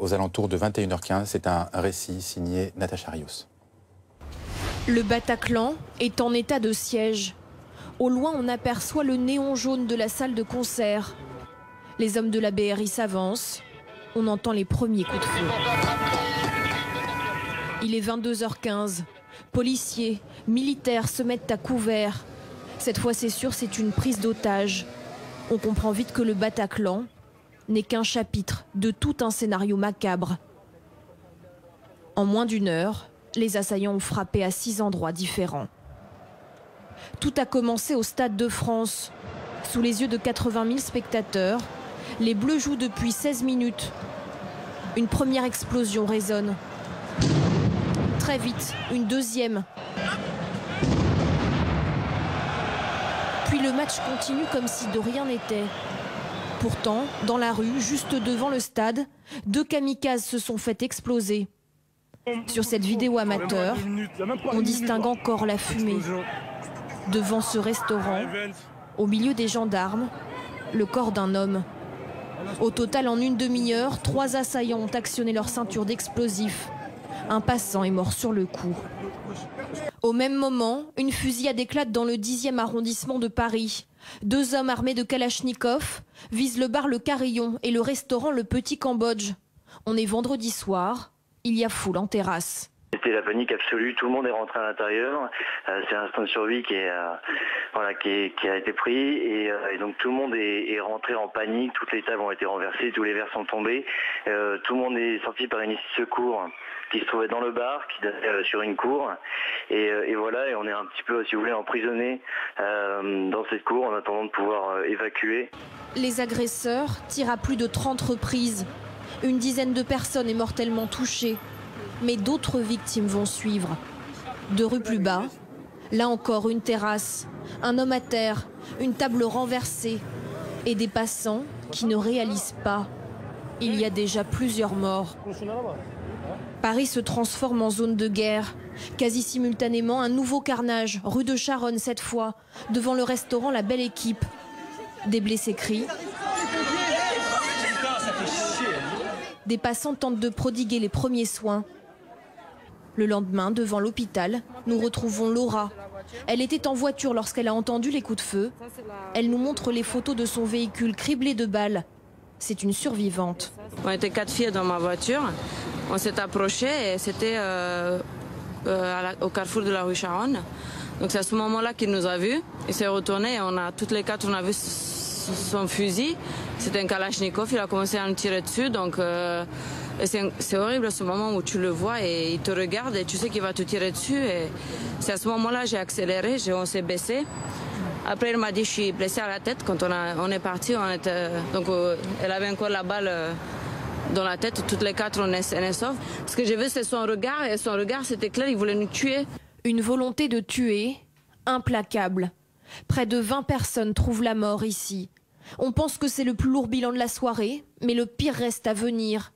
Aux alentours de 21h15, c'est un récit signé Natacha Rios. Le Bataclan est en état de siège. Au loin, on aperçoit le néon jaune de la salle de concert. Les hommes de la BRI s'avancent. On entend les premiers coups de feu. Il est 22h15. Policiers, militaires se mettent à couvert. Cette fois, c'est sûr, c'est une prise d'otage. On comprend vite que le Bataclan n'est qu'un chapitre de tout un scénario macabre. En moins d'une heure, les assaillants ont frappé à 6 endroits différents. Tout a commencé au Stade de France. Sous les yeux de 80 000 spectateurs, les Bleus jouent depuis 16 minutes. Une première explosion résonne. Très vite, une deuxième. Puis le match continue comme si de rien n'était. Pourtant, dans la rue, juste devant le stade, 2 kamikazes se sont fait exploser. Sur cette vidéo amateur, on distingue encore la fumée. Devant ce restaurant, au milieu des gendarmes, le corps d'un homme. Au total, en une demi-heure, 3 assaillants ont actionné leur ceinture d'explosifs. Un passant est mort sur le coup. Au même moment, une fusillade éclate dans le 10e arrondissement de Paris. 2 hommes armés de Kalachnikov visent le bar Le Carillon et le restaurant Le Petit Cambodge. On est vendredi soir, il y a foule en terrasse. C'était la panique absolue, tout le monde est rentré à l'intérieur. C'est un instinct de survie qui a été pris et donc tout le monde est rentré en panique, toutes les tables ont été renversées, tous les verres sont tombés. Tout le monde est sorti par une issue de secours qui se trouvait dans le bar, qui donnait sur une cour. Et voilà, et on est un petit peu, si vous voulez, emprisonné dans cette cour en attendant de pouvoir évacuer. Les agresseurs tirent à plus de 30 reprises. Une dizaine de personnes est mortellement touchée. Mais d'autres victimes vont suivre. 2 rues plus bas, là encore une terrasse, un homme à terre, une table renversée et des passants qui ne réalisent pas. Il y a déjà plusieurs morts. Paris se transforme en zone de guerre. Quasi simultanément, un nouveau carnage, rue de Charonne cette fois, devant le restaurant La Belle Équipe. Des blessés crient. Des passants tentent de prodiguer les premiers soins. Le lendemain, devant l'hôpital, nous retrouvons Laura. Elle était en voiture lorsqu'elle a entendu les coups de feu. Elle nous montre les photos de son véhicule criblé de balles. C'est une survivante. On était 4 filles dans ma voiture. On s'est approchés et c'était au carrefour de la rue Charonne. Donc c'est à ce moment-là qu'il nous a vus. Il s'est retourné et toutes les 4, on a vu son fusil. C'était un Kalachnikov, il a commencé à nous tirer dessus. Donc c'est horrible ce moment où tu le vois et il te regarde et tu sais qu'il va te tirer dessus. Et c'est à ce moment-là que j'ai accéléré, on s'est baissé. Après, il m'a dit je suis blessée à la tête. Quand on est parti, elle avait encore la balle dans la tête. Toutes les 4, on est sauf. Ce que j'ai vu, c'est son regard. Et son regard, c'était clair, il voulait nous tuer. Une volonté de tuer, implacable. Près de 20 personnes trouvent la mort ici. On pense que c'est le plus lourd bilan de la soirée, mais le pire reste à venir.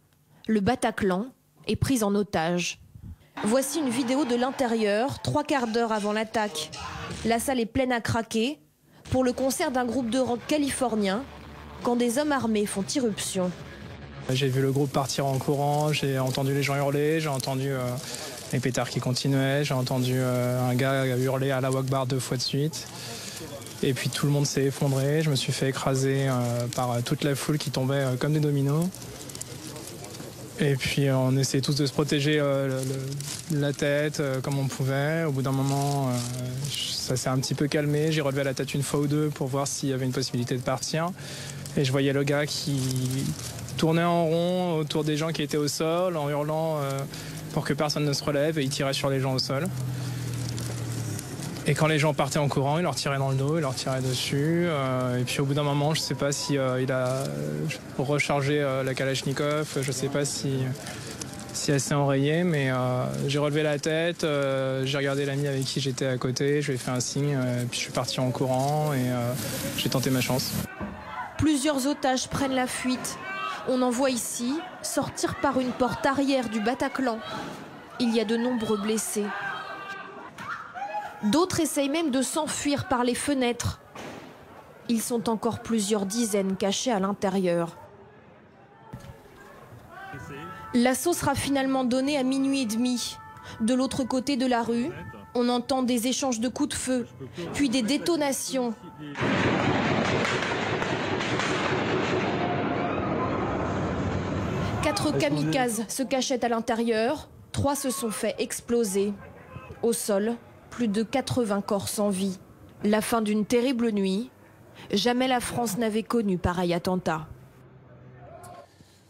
Le Bataclan est pris en otage. Voici une vidéo de l'intérieur, 3 quarts d'heure avant l'attaque. La salle est pleine à craquer pour le concert d'un groupe de rock californien quand des hommes armés font irruption. J'ai vu le groupe partir en courant, j'ai entendu les gens hurler, j'ai entendu les pétards qui continuaient, j'ai entendu un gars hurler à la Akbar 2 fois de suite. Et puis tout le monde s'est effondré, je me suis fait écraser par toute la foule qui tombait comme des dominos. Et puis on essayait tous de se protéger la tête comme on pouvait. Au bout d'un moment, ça s'est un petit peu calmé. J'ai relevé la tête une fois ou deux pour voir s'il y avait une possibilité de partir. Et je voyais le gars qui tournait en rond autour des gens qui étaient au sol en hurlant pour que personne ne se relève et il tirait sur les gens au sol. Et quand les gens partaient en courant, il leur tirait dans le dos, il leur tirait dessus. Et puis au bout d'un moment, je ne sais pas si il a rechargé la Kalachnikov, je ne sais pas si elle s'est enrayée, mais j'ai relevé la tête, j'ai regardé l'ami avec qui j'étais à côté, je lui ai fait un signe, puis je suis parti en courant et j'ai tenté ma chance. Plusieurs otages prennent la fuite. On en voit ici sortir par une porte arrière du Bataclan. Il y a de nombreux blessés. D'autres essayent même de s'enfuir par les fenêtres. Ils sont encore plusieurs dizaines cachés à l'intérieur. L'assaut sera finalement donné à minuit et demi. De l'autre côté de la rue, on entend des échanges de coups de feu, puis des détonations. Quatre kamikazes se cachaient à l'intérieur, 3 se sont fait exploser. Au sol, plus de 80 corps sans vie. La fin d'une terrible nuit. Jamais la France n'avait connu pareil attentat.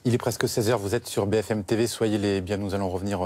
Il est presque 16h, vous êtes sur BFM TV, soyez les bienvenus. Nous allons revenir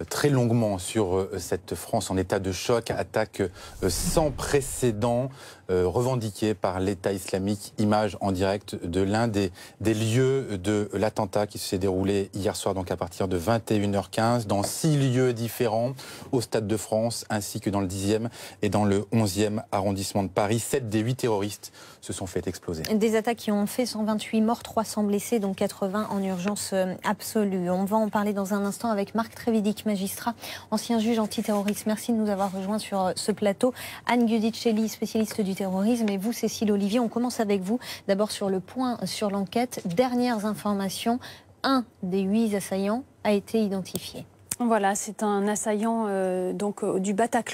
très longuement sur cette France en état de choc, attaque sans précédent revendiquée par l'État islamique. Image en direct de l'un des lieux de l'attentat qui s'est déroulé hier soir, donc à partir de 21h15, dans 6 lieux différents, au Stade de France, ainsi que dans le 10e et dans le 11e arrondissement de Paris. 7 des 8 terroristes se sont fait exploser. Des attaques qui ont fait 128 morts, 300 blessés, dont 80 en urgence absolue. On va en parler dans un instant avec Marc Trévidic, magistrat, ancien juge antiterroriste. Merci de nous avoir rejoints sur ce plateau. Anne Giudicelli, spécialiste du terrorisme, et vous, Cécile Olivier. On commence avec vous. D'abord sur le point sur l'enquête. Dernières informations, un des 8 assaillants a été identifié. Voilà, c'est un assaillant du Bataclan.